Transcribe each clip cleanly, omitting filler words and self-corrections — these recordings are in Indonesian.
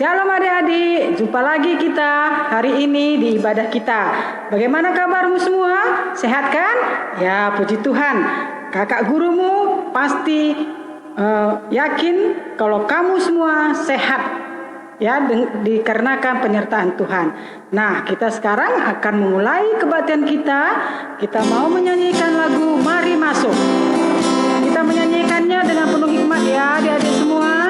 Shalom adik-adik, jumpa lagi kita hari ini di ibadah kita. Bagaimana kabarmu semua? Sehat kan? Ya, puji Tuhan. Kakak gurumu pasti yakin kalau kamu semua sehat, ya, dikarenakan penyertaan Tuhan. Nah, kita sekarang akan memulai kebaktian kita. Kita mau menyanyikan lagu Mari Masuk. Kita menyanyikannya dengan penuh hikmat ya, adik-adik semua.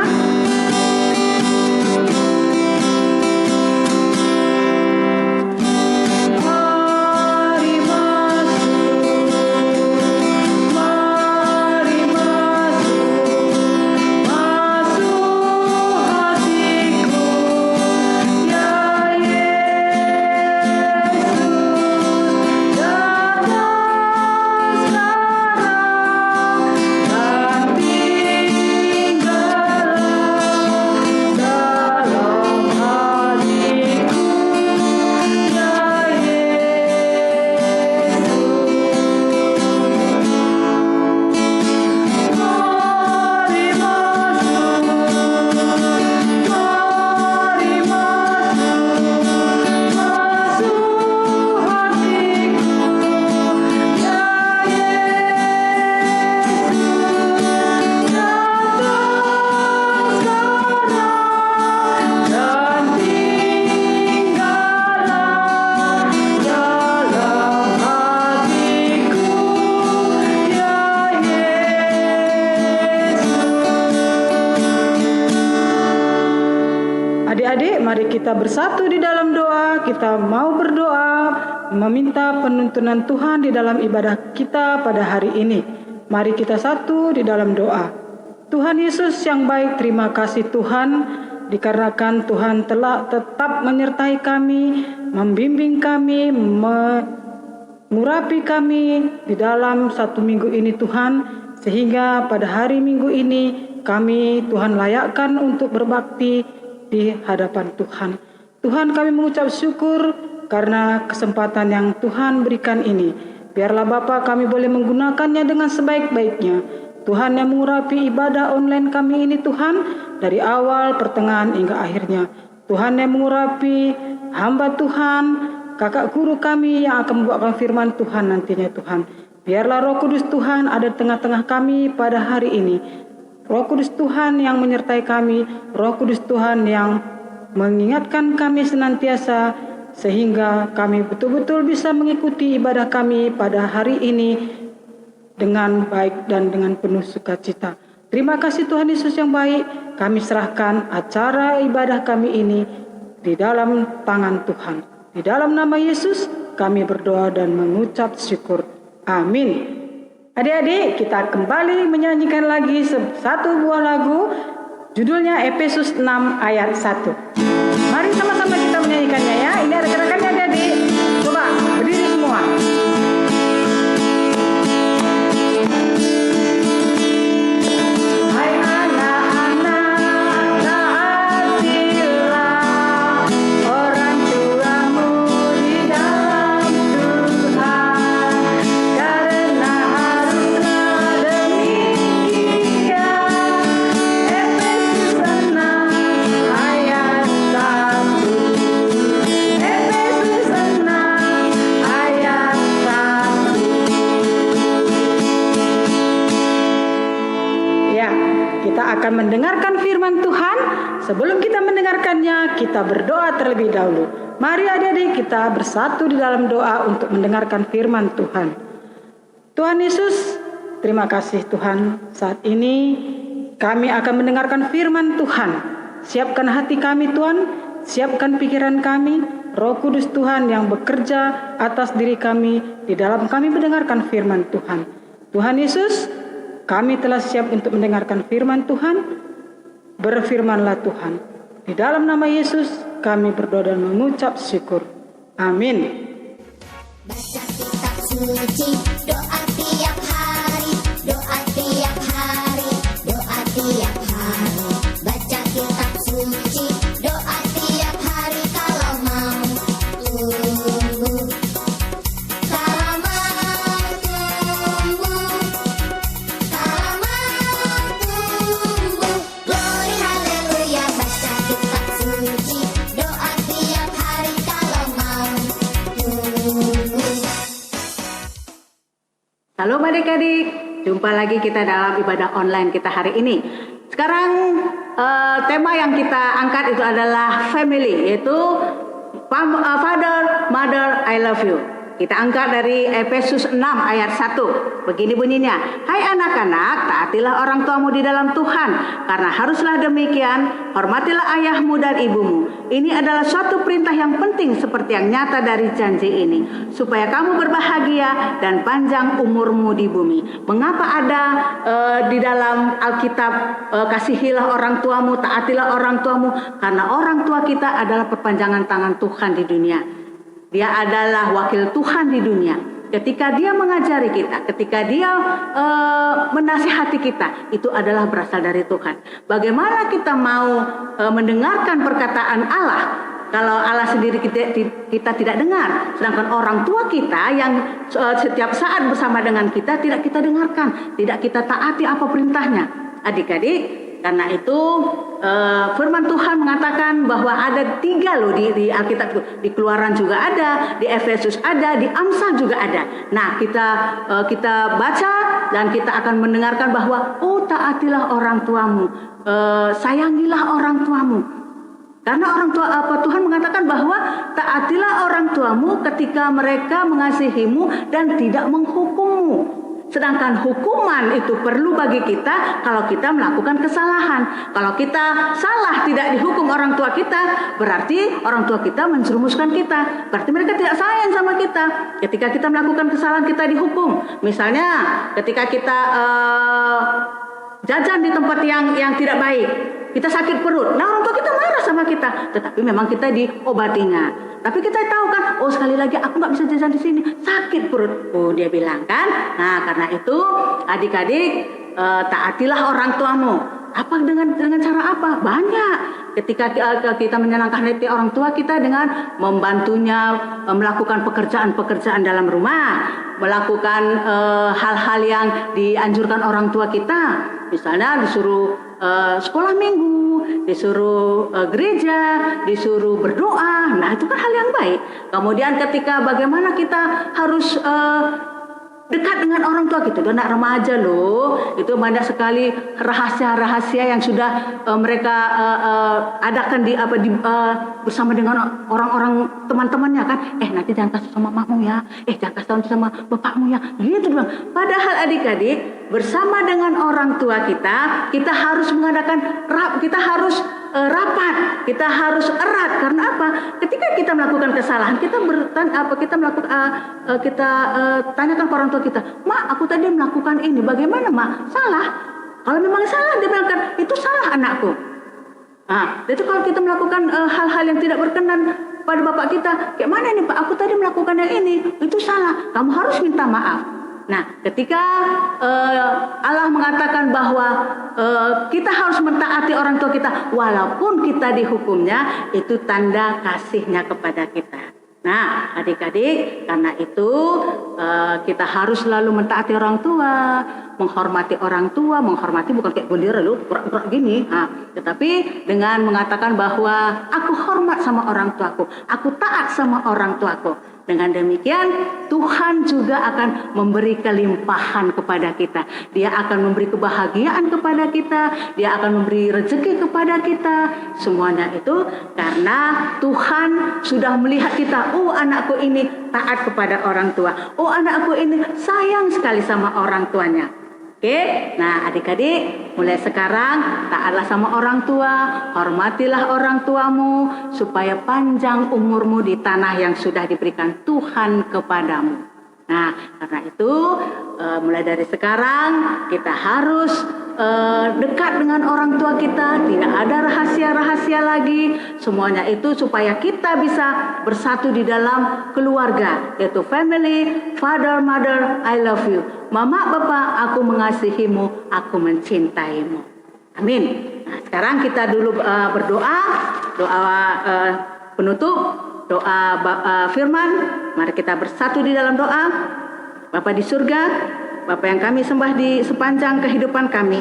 Adik-adik, mari kita bersatu di dalam doa. Kita mau berdoa, meminta penuntunan Tuhan di dalam ibadah kita pada hari ini. Mari kita satu di dalam doa. Tuhan Yesus yang baik, terima kasih Tuhan, dikarenakan Tuhan telah tetap menyertai kami, membimbing kami, mengurapi kami di dalam satu minggu ini Tuhan, sehingga pada hari Minggu ini kami Tuhan layakkan untuk berbakti di hadapan Tuhan. Tuhan, kami mengucap syukur karena kesempatan yang Tuhan berikan ini. Biarlah Bapa kami boleh menggunakannya dengan sebaik-baiknya. Tuhan yang mengurapi ibadah online kami ini Tuhan, dari awal, pertengahan hingga akhirnya. Tuhan yang mengurapi hamba Tuhan, kakak guru kami yang akan membawakan firman Tuhan nantinya Tuhan. Biarlah Roh Kudus Tuhan ada di tengah-tengah kami pada hari ini. Roh Kudus Tuhan yang menyertai kami, Roh Kudus Tuhan yang mengingatkan kami senantiasa, sehingga kami betul-betul bisa mengikuti ibadah kami pada hari ini dengan baik dan dengan penuh sukacita. Terima kasih Tuhan Yesus yang baik, kami serahkan acara ibadah kami ini di dalam tangan Tuhan. Di dalam nama Yesus kami berdoa dan mengucap syukur. Amin. Adik-adik, kita kembali menyanyikan lagi satu buah lagu, judulnya Efesus 6 ayat 1. Mari sama-sama kita menyanyikannya ya. Ini ada gerakannya adik-adik. Coba berdiri semua. Hai anak-anak, taatilah orang tuamu di dalam Tuhan, karena akan mendengarkan firman Tuhan. Sebelum kita mendengarkannya, kita berdoa terlebih dahulu. Mari adik-adik kita bersatu di dalam doa untuk mendengarkan firman Tuhan. Tuhan Yesus, terima kasih Tuhan. Saat ini kami akan mendengarkan firman Tuhan. Siapkan hati kami Tuhan, siapkan pikiran kami. Roh Kudus Tuhan yang bekerja atas diri kami di dalam kami mendengarkan firman Tuhan. Tuhan Yesus, kami telah siap untuk mendengarkan firman Tuhan. Berfirmanlah Tuhan. Di dalam nama Yesus kami berdoa dan mengucap syukur. Amin. Baca kitab suci, doa tiap hari, doa tiap hari, doa tiap hari. Baca kitab suci, doa tiap hari kalau mau tumbuh. Kalau mau tumbuh. Glory haleluya, baca kitab suci. Shalom adik-adik, jumpa lagi kita dalam ibadah online kita hari ini. Sekarang tema yang kita angkat itu adalah family, yaitu Father, Mother, I love you. Kita angkat dari Efesus 6 ayat 1. Begini bunyinya, hai anak-anak, taatilah orang tuamu di dalam Tuhan, karena haruslah demikian, hormatilah ayahmu dan ibumu. Ini adalah suatu perintah yang penting seperti yang nyata dari janji ini, supaya kamu berbahagia dan panjang umurmu di bumi. Mengapa ada di dalam Alkitab, kasihilah orang tuamu, taatilah orang tuamu? Karena orang tua kita adalah perpanjangan tangan Tuhan di dunia. Dia adalah wakil Tuhan di dunia. Ketika dia mengajari kita, ketika dia menasihati kita, itu adalah berasal dari Tuhan. Bagaimana kita mau mendengarkan perkataan Allah kalau Allah sendiri kita tidak dengar, sedangkan orang tua kita yang setiap saat bersama dengan kita tidak kita dengarkan, tidak kita taati apa perintahnya. Adik-adik, karena itu firman Tuhan mengatakan bahwa ada 3 loh di Alkitab itu. Di Keluaran juga ada, di Efesus ada, di Amsal juga ada. Nah, kita baca dan kita akan mendengarkan bahwa taatilah orang tuamu, sayangilah orang tuamu. Karena orang tua Tuhan mengatakan bahwa taatilah orang tuamu ketika mereka mengasihimu dan tidak menghukummu. Sedangkan hukuman itu perlu bagi kita kalau kita melakukan kesalahan. Kalau kita salah tidak dihukum orang tua kita, berarti orang tua kita menjerumuskan kita. Berarti mereka tidak sayang sama kita. Ketika kita melakukan kesalahan kita dihukum. Misalnya ketika kita jajan di tempat yang tidak baik, kita sakit perut. Nah, orang tua kita marah sama kita, tetapi memang kita diobatinya. Tapi kita tahu kan, sekali lagi aku nggak bisa jajan di sini, sakit perut. Dia bilang kan. Nah, karena itu adik-adik, taatilah orang tuamu. Apa dengan cara apa? Banyak. Ketika kita menyenangkan hati orang tua kita dengan membantunya melakukan pekerjaan-pekerjaan dalam rumah, melakukan hal-hal yang dianjurkan orang tua kita. Misalnya disuruh sekolah minggu, disuruh gereja, disuruh berdoa. Nah, itu kan hal yang baik. Kemudian ketika bagaimana kita harus dekat dengan orang tua gitu. Dan anak remaja loh, itu banyak sekali rahasia-rahasia yang sudah mereka adakan bersama dengan orang-orang teman-temannya kan. Nanti jangan kasih sama mamamu ya. Jangan kasih sama bapakmu ya. Gitu bang. Padahal adik-adik, bersama dengan orang tua kita harus mengadakan kita harus rapat, kita harus erat. Karena apa? Ketika kita melakukan kesalahan, kita tanyakan ke orang tua kita, "Mak, aku tadi melakukan ini, bagaimana, Mak? Salah?" Kalau memang salah, dia bilang, "Itu salah anakku." Nah, itu kalau kita melakukan hal-hal yang tidak berkenan pada bapak kita, "Kayak mana ini, Pak? Aku tadi melakukan yang ini, itu salah. Kamu harus minta maaf." Nah, ketika Allah mengatakan bahwa kita harus mentaati orang tua kita, walaupun kita dihukumnya, itu tanda kasihnya kepada kita. Nah, adik-adik, karena itu kita harus selalu mentaati orang tua, menghormati orang tua. Menghormati bukan kayak bendera loh, gerak-gerak gini. Tetapi dengan mengatakan bahwa aku hormat sama orang tuaku, aku taat sama orang tuaku. Dengan demikian, Tuhan juga akan memberi kelimpahan kepada kita. Dia akan memberi kebahagiaan kepada kita. Dia akan memberi rezeki kepada kita. Semuanya itu karena Tuhan sudah melihat kita. Anakku ini taat kepada orang tua. Anakku ini sayang sekali sama orang tuanya. Oke, nah adik-adik, mulai sekarang taatlah sama orang tua, hormatilah orang tuamu, supaya panjang umurmu di tanah yang sudah diberikan Tuhan kepadamu. Nah, karena itu mulai dari sekarang kita harus dekat dengan orang tua kita, tidak ada rahasia-rahasia lagi. Semuanya itu supaya kita bisa bersatu di dalam keluarga, yaitu family, father, mother, I love you. Mama, Bapak, aku mengasihimu, aku mencintaimu. Amin. Nah, sekarang kita dulu berdoa, doa penutup, doa firman. Mari kita bersatu di dalam doa. Bapa di surga, Bapa yang kami sembah di sepanjang kehidupan kami,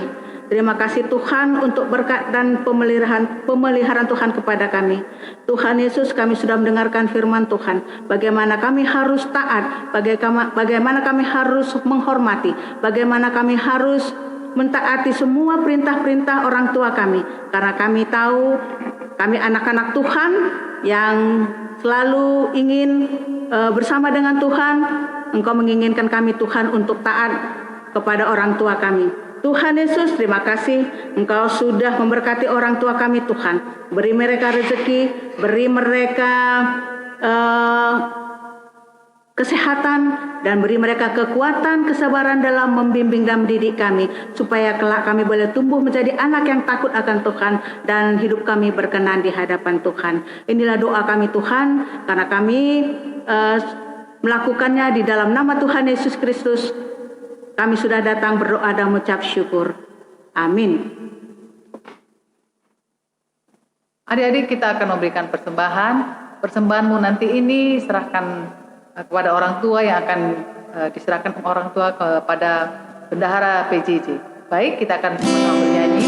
Terima kasih Tuhan untuk berkat dan pemeliharaan Tuhan kepada kami. Tuhan Yesus, kami sudah mendengarkan firman Tuhan. Bagaimana kami harus taat, bagaimana kami harus menghormati, bagaimana kami harus mentaati semua perintah-perintah orang tua kami. Karena kami tahu kami anak-anak Tuhan yang selalu ingin bersama dengan Tuhan. Engkau menginginkan kami Tuhan untuk taat kepada orang tua kami. Tuhan Yesus, terima kasih Engkau sudah memberkati orang tua kami Tuhan. Beri mereka rezeki, beri mereka kesehatan, dan beri mereka kekuatan, kesabaran dalam membimbing dan mendidik kami, supaya kelak kami boleh tumbuh menjadi anak yang takut akan Tuhan dan hidup kami berkenan di hadapan Tuhan. Inilah doa kami Tuhan, karena kami melakukannya di dalam nama Tuhan Yesus Kristus. Kami sudah datang berdoa dan mengucap syukur. Amin. Adik-adik, kita akan memberikan persembahan. Persembahanmu nanti ini serahkan kepada orang tua, yang akan diserahkan ke orang tua kepada bendahara PJJ. Baik, kita akan sama-sama bernyanyi.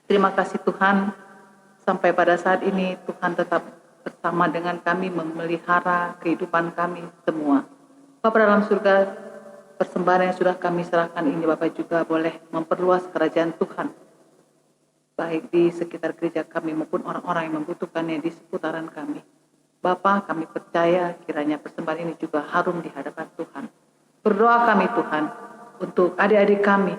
Terima kasih Tuhan, sampai pada saat ini Tuhan tetap bersama dengan kami, memelihara kehidupan kami semua. Bapa dalam surga, persembahan yang sudah kami serahkan ini Bapak juga boleh memperluas kerajaan Tuhan, baik di sekitar gereja kami maupun orang-orang yang membutuhkannya di seputaran kami. Bapa, kami percaya kiranya persembahan ini juga harum di hadapan Tuhan. Berdoa kami Tuhan untuk adik-adik kami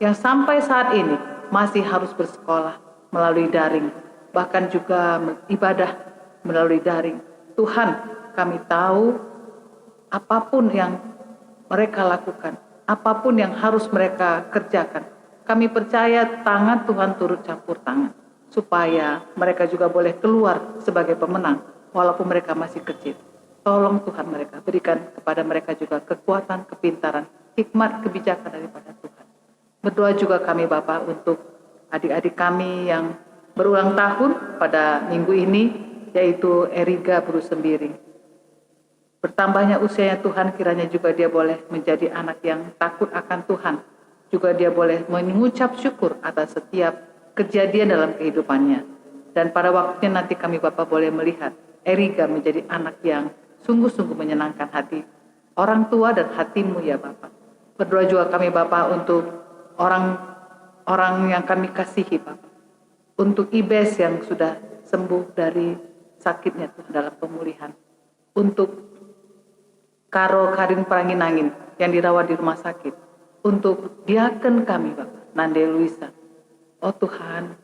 yang sampai saat ini masih harus bersekolah melalui daring, bahkan juga ibadah melalui daring. Tuhan, kami tahu apapun yang mereka lakukan, apapun yang harus mereka kerjakan, kami percaya tangan Tuhan turut campur tangan, supaya mereka juga boleh keluar sebagai pemenang, walaupun mereka masih kecil. Tolong Tuhan mereka, berikan kepada mereka juga kekuatan, kepintaran, hikmat, kebijakan daripada Tuhan. Berdoa juga kami Bapak untuk adik-adik kami yang berulang tahun pada minggu ini, yaitu Eriga Bruce Sembiring. Bertambahnya usianya Tuhan, kiranya juga dia boleh menjadi anak yang takut akan Tuhan. Juga dia boleh mengucap syukur atas setiap kejadian dalam kehidupannya. Dan pada waktunya nanti kami Bapak boleh melihat Eriga menjadi anak yang sungguh-sungguh menyenangkan hati orang tua dan hatimu ya Bapak. Berdoa juga kami Bapak untuk orang yang kami kasihi Bapak. Untuk Ibes yang sudah sembuh dari sakitnya Tuhan dalam pemulihan. Untuk Karo Karin Pranginangin yang dirawat di rumah sakit. Untuk diaken kami Bapak, Nande Luisa. Oh Tuhan,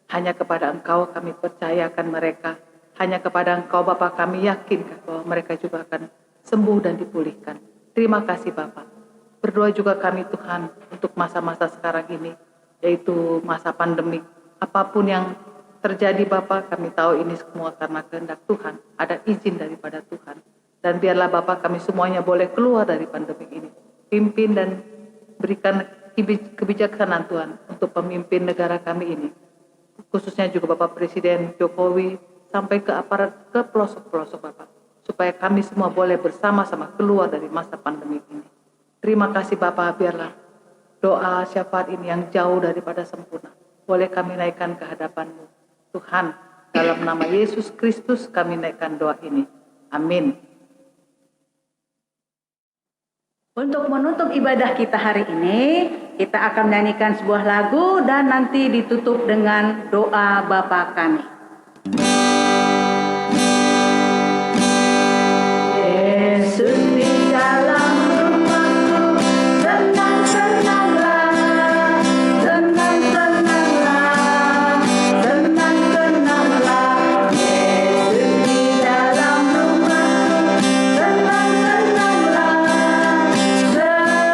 hanya kepada Engkau kami percayakan mereka. Hanya kepada Engkau Bapak kami yakin bahwa mereka juga akan sembuh dan dipulihkan. Terima kasih Bapak. Berdoa juga kami Tuhan untuk masa-masa sekarang ini, yaitu masa pandemi. Apapun yang terjadi Bapak, kami tahu ini semua karena kehendak Tuhan. Ada izin daripada Tuhan. Dan biarlah Bapak kami semuanya boleh keluar dari pandemi ini. Pimpin dan berikan kebijaksanaan Tuhan untuk pemimpin negara kami ini. Khususnya juga Bapak Presiden Jokowi sampai ke aparat, ke pelosok-pelosok Bapak. Supaya kami semua boleh bersama-sama keluar dari masa pandemi ini. Terima kasih Bapak, biarlah doa syafaat ini yang jauh daripada sempurna, boleh kami naikkan ke hadapan-Mu. Tuhan, dalam nama Yesus Kristus kami naikkan doa ini. Amin. Untuk menutup ibadah kita hari ini, kita akan menyanyikan sebuah lagu dan nanti ditutup dengan doa Bapa kami. Yesus di dalam rumahku, senang-senanglah, senang-senanglah, senang-senanglah. Yesus di dalam rumahku, senang-senanglah, senang-senanglah.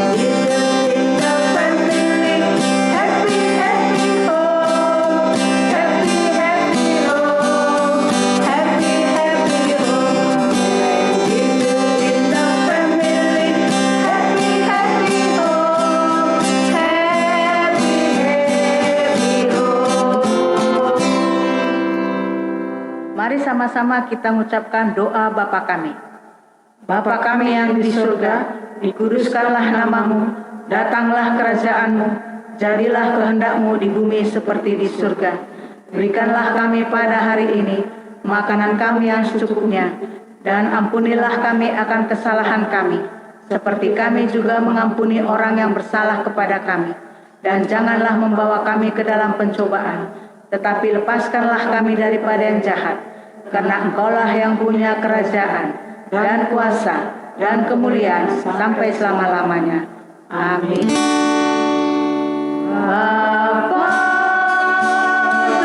Jesus in the family, happy, happy home, happy, happy home, happy, happy home. Jesus in the family, happy, happy home, happy, happy home. Mari sama-sama kita mengucapkan doa Bapa kami. Bapa kami yang di surga, dikuduskanlah namamu, datanglah kerajaanmu, jadilah kehendak-Mu di bumi seperti di surga. Berikanlah kami pada hari ini makanan kami yang secukupnya, dan ampunilah kami akan kesalahan kami, seperti kami juga mengampuni orang yang bersalah kepada kami. Dan janganlah membawa kami ke dalam pencobaan, tetapi lepaskanlah kami daripada yang jahat, karena Engkaulah yang punya kerajaan, dan kuasa, dan kemuliaan sampai selama-lamanya. Amin. Bapa,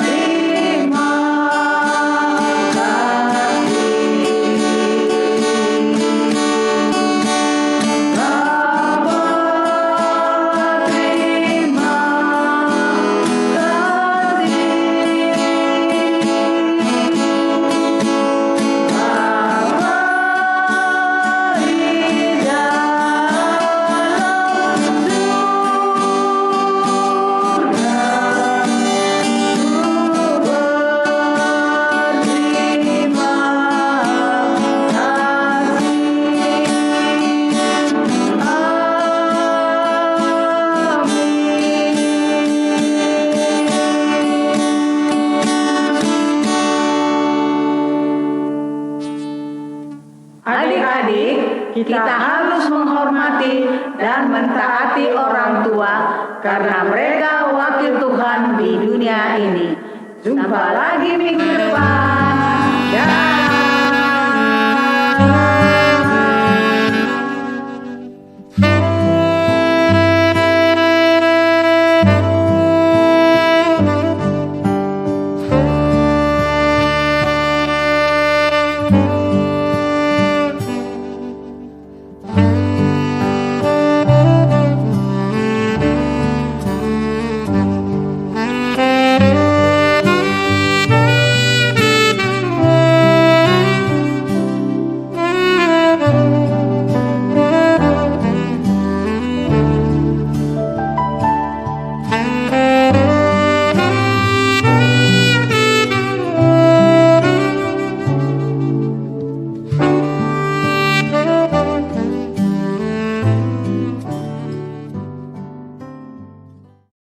terima kasih. Bapa, terima Adik-adik, kita harus menghormati dan mentaati orang tua karena mereka wakil Tuhan di dunia ini. Jumpa lagi minggu depan. Dah.